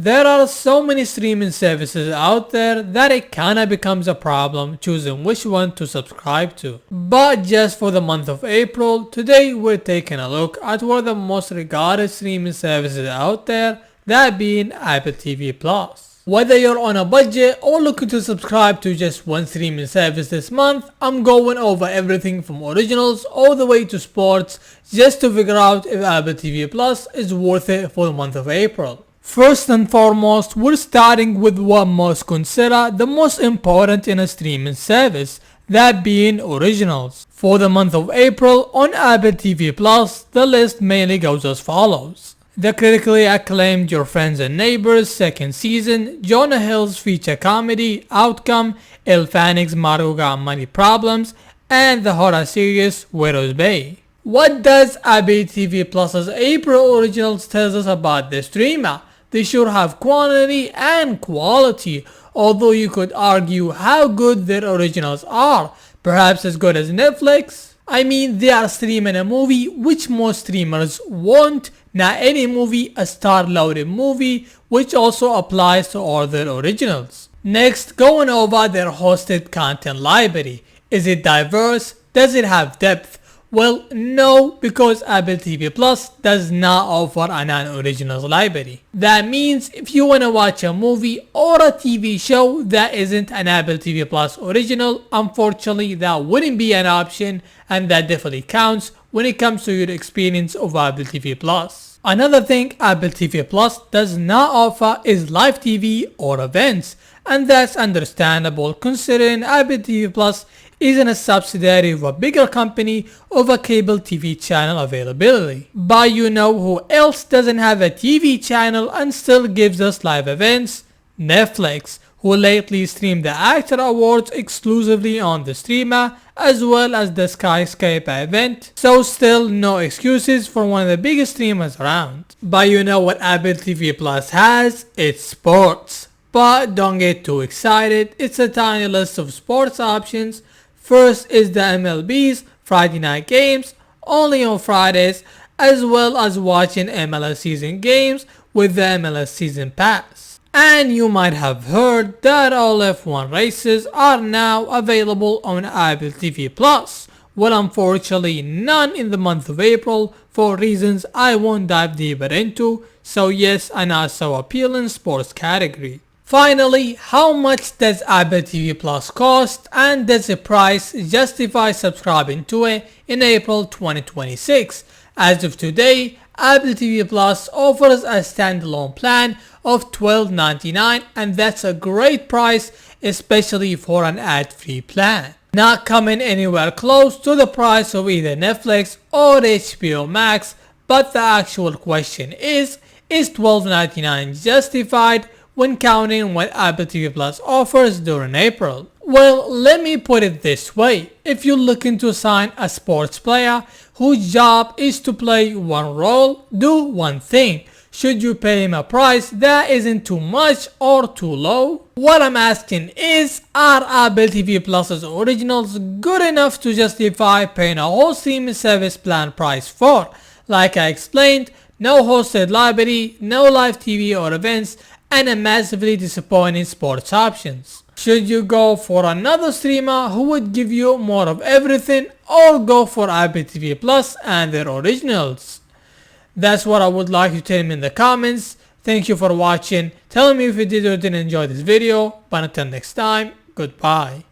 There are so many streaming services out there that it kinda becomes a problem choosing which one to subscribe to. But just for the month of April, today we're taking a look at one of the most regarded streaming services out there, that being Apple TV Plus. Whether you're on a budget or looking to subscribe to just one streaming service this month, I'm going over everything from originals all the way to sports just to figure out if Apple TV Plus is worth it for the month of April. First and foremost, we're starting with what most consider the most important in a streaming service, that being originals. For the month of April on Apple TV Plus, the list mainly goes as follows. The critically acclaimed Your Friends and Neighbors second season, Jonah Hill's feature comedy Outcome, Elle Fanning's Margot Got Money Problems, and the horror series Widow's Bay. What does Apple TV Plus's April originals tell us about the streamer? They should have quantity and quality, although you could argue how good their originals are, perhaps as good as Netflix. I mean, they are streaming a movie which most streamers want, not any movie, a star-loaded movie, which also applies to all their originals. Next, going over their hosted content library. Is it diverse? Does it have depth? Well, no, because Apple TV Plus does not offer a non-originals library. That means if you wanna watch a movie or a TV show that isn't an Apple TV Plus original, unfortunately that wouldn't be an option, and that definitely counts when it comes to your experience of Apple TV Plus. Another thing Apple TV Plus does not offer is live TV or events, and that's understandable considering Apple TV Plus isn't a subsidiary of a bigger company of a cable TV channel availability. But you know who else doesn't have a TV channel and still gives us live events? Netflix, who lately streamed the Actor Awards exclusively on the streamer, as well as the Skyscraper event, so still no excuses for one of the biggest streamers around. But you know what Apple TV Plus has? It's sports. But don't get too excited, it's a tiny list of sports options. First is the MLB's Friday night games, only on Fridays, as well as watching MLS season games with the MLS season pass. And you might have heard that all F1 races are now available on Apple TV Plus. Well, unfortunately none in the month of April for reasons I won't dive deeper into, so yes, a not so appealing sports category. Finally, how much does Apple TV Plus cost, and does the price justify subscribing to it in April 2026? As of today, Apple TV Plus offers a standalone plan of $12.99, and that's a great price, especially for an ad-free plan. Not coming anywhere close to the price of either Netflix or HBO Max, but the actual question is $12.99 justified when counting what Apple TV Plus offers during April? Well, let me put it this way. If you're looking to sign a sports player whose job is to play one role, do one thing. Should you pay him a price that isn't too much or too low? What I'm asking is, are Apple TV Plus's originals good enough to justify paying a whole streaming service plan price for? Like I explained, no hosted library, no live TV or events, and a massively disappointing sports options. Should you go for another streamer who would give you more of everything, or go for Apple TV Plus and their originals? That's what I would like you to tell me in the comments. Thank you for watching. Tell me if you did or didn't enjoy this video, but until next time, goodbye.